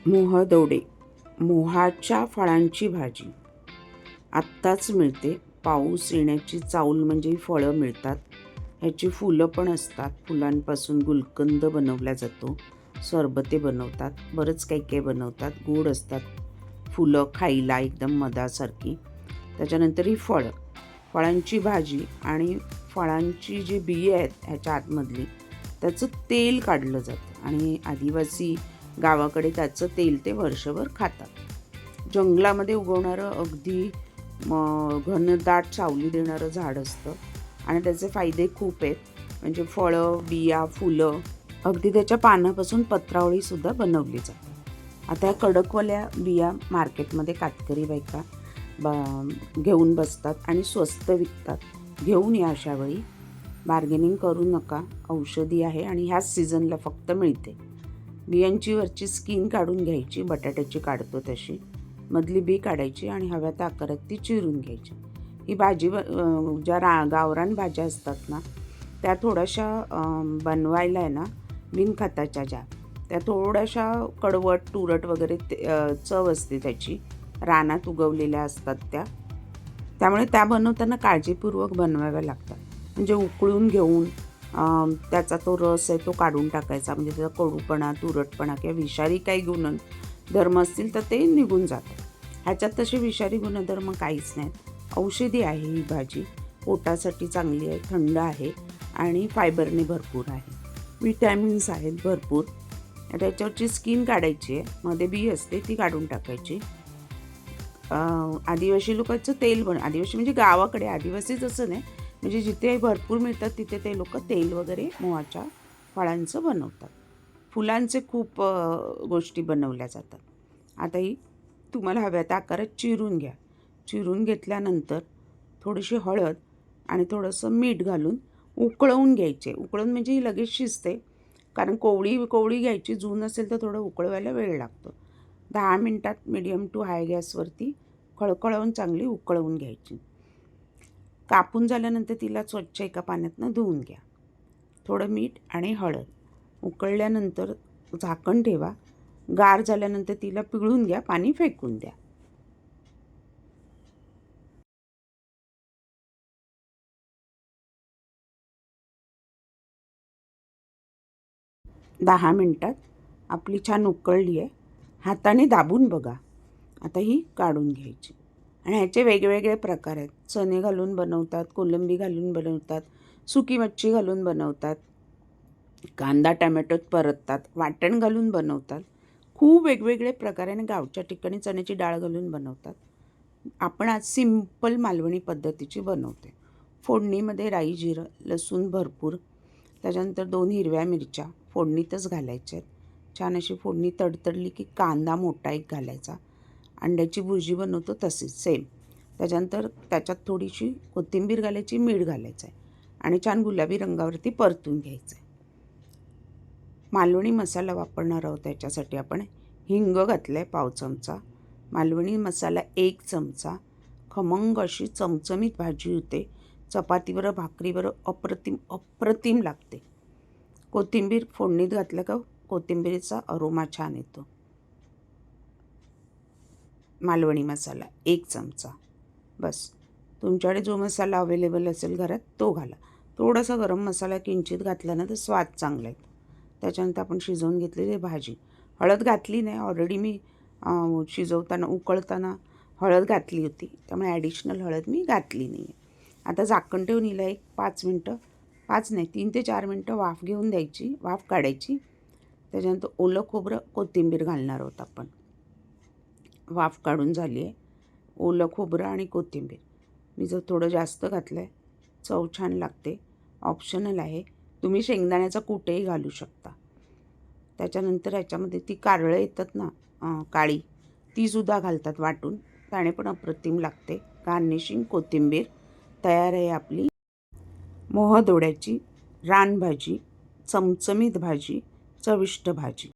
मोहदोडे, मोहाच्या फळांची भाजी. आत्ताच मिळते. पाऊस येण्याची चाऊल म्हणजे फळं मिळतात. ह्याची फुलं पण असतात. फुलांपासून गुलकंद बनवला जातो, सरबते बनवतात, बरंच काही काही बनवतात. गोड असतात फुलं, खायला एकदम मधासारखी. त्याच्यानंतर ही फळांची भाजी आणि फळांची जी बिये आहेत ह्याच्या आतमधली, त्याचं तेल काढलं जातं आणि आदिवासी गावाकडे त्याचं तेल ते वर्षभर खातात. जंगलामध्ये उगवणारं अगदी घनदाट सावली देणारं झाड असतं आणि त्याचे फायदे खूप आहेत. म्हणजे फळं, बिया, फुलं, अगदी त्याच्या पानापासून पत्रावळीसुद्धा बनवली जाते. आता या कडकवाल्या बिया मार्केटमध्ये कातकरी बायका घेऊन बसतात आणि स्वस्त विकतात. घेऊन या अशावेळी. बार्गेनिंग करू नका. औषधी आहे आणि ह्याच सीझनला फक्त मिळते. बियांची वरची स्किन काढून घ्यायची, बटाट्याची काढतो तशी. मधली बी काढायची आणि हव्या त्या आकारात ती चिरून घ्यायची. ही भाजी ज्या गावरान भाज्या असतात ना, त्या थोड्याशा बनवायला आहे ना, बिनखताच्या ज्या, त्या थोड्याशा कडवट तुरट वगैरे चव असते त्याची. रानात उगवलेल्या असतात त्या, त्यामुळे त्या बनवताना काळजीपूर्वक बनवाव्या लागतात. म्हणजे उकळून घेऊन त्याचा तो रस आहे तो काढून टाकायचा. म्हणजे त्याचा कडूपणा, तुरटपणा किंवा विषारी काही गुणधर्म असतील तर ते निघून जातात. ह्याच्यात तसे विषारी गुणधर्म काहीच नाहीत. औषधी आहे ही भाजी. पोटासाठी चांगली आहे, थंड आहे आणि फायबरने भरपूर आहे. विटॅमिन्स आहेत भरपूर. त्याच्यावरची स्किन काढायची आहे, मध्ये बी असते ती काढून टाकायची. आदिवासी लोकांचं तेल आदिवासी म्हणजे गावाकडे, आदिवासीच असं नाही, म्हणजे जिथे भरपूर मिळतात तिथे ते लोक तेल वगैरे मोहाच्या फळांचं बनवतात. फुलांचे खूप गोष्टी बनवल्या जातात. आता ही तुम्हाला हव्या त्या आकारात चिरून घ्या. चिरून घेतल्यानंतर थोडीशी हळद आणि थोडंसं मीठ घालून उकळवून घ्यायचे. उकळून म्हणजे ही लगेच शिजते, कारण कोवळी घ्यायची. जून असेल तर थोडं उकळवायला वेळ लागतो. 10 मिनटात मिडियम टू हाय गॅसवरती खळखळवून चांगली उकळवून घ्यायची. कापून झाल्यानंतर तिला स्वच्छ एका पाण्यातनं धुवून घ्या. थोडं मीठ आणि हळद. उकळल्यानंतर झाकण ठेवा. गार झाल्यानंतर तिला पिळून घ्या, पाणी फेकून द्या. दहा मिनटात आपली छान उकळली आहे. हाताने दाबून बघा. आता ही काढून घ्यायची. आणि ह्याचे वेगवेगळे प्रकार आहेत. चणे घालून बनवतात, कोलंबी घालून बनवतात, सुकी मच्छी घालून बनवतात, कांदा टमॅटोत परततात, वाटण घालून बनवतात. खूप वेगवेगळे प्रकार आहे. गावच्या ठिकाणी चण्याची डाळ घालून बनवतात. आपण आज सिंपल मालवणी पद्धतीची बनवते. फोडणीमध्ये राई, जिरं, लसूण भरपूर, त्याच्यानंतर 2 हिरव्या मिरच्या फोडणीतच घालायच्या आहेत. छान अशी फोडणी तडतडली की कांदा मोठा एक घालायचा. अंड्याची भुर्जी बनवतो तशीच सेम. त्याच्यानंतर त्याच्यात थोडीशी कोथिंबीर घालायची, मीठ घालायचं आहे आणि छान गुलाबी रंगावरती परतून घ्यायचं आहे. मालवणी मसाला वापरणार आहोत. त्याच्यासाठी आपण हिंग घातलं आहे पाव चमचा, मालवणी मसाला 1 चमचा. खमंग अशी चमचमीत भाजी होते. चपातीवर, भाकरीवर अप्रतिम लागते. कोथिंबीर फोडणीत घातलं का कोथिंबीरीचा अरोमा छान येतो. मालवणी मसाला 1 चमचा बस. तुमच्याकडे जो मसाला अवेलेबल असेल घरात तो घाला. थोडासा गरम मसाला किंचित घातला ना तर स्वाद चांगला येतो. त्याच्यानंतर आपण शिजवून घेतलेली भाजी. हळद घातली नाही, ऑलरेडी मी शिजवताना उकळताना हळद घातली होती, त्यामुळे ॲडिशनल हळद मी घातली नाही आहे. आता झाकण ठेवून हिला एक 5 मिनटं, 5 नाही 3 ते 4 मिनटं वाफ घेऊन द्यायची, वाफ काढायची. त्याच्यानंतर ओलं खोबरं, कोथिंबीर घालणार आहोत आपण. वाफ काढून झाली आहे. ओलं खोबरं आणि कोथिंबीर मी जर थोडं जास्त घातलं आहे, चव छान लागते. ऑप्शनल आहे. तुम्ही शेंगदाण्याचा कूटही घालू शकता. त्याच्यानंतर ह्याच्यामध्ये ती कारळं येतात ना, काळी, तीसुद्धा घालतात वाटून, त्याने पण अप्रतिम लागते. गार्निशिंग कोथिंबीर तयार आहे आपली मोहदोड्याची रानभाजी, चमचमीत भाजी, चविष्ट भाजी.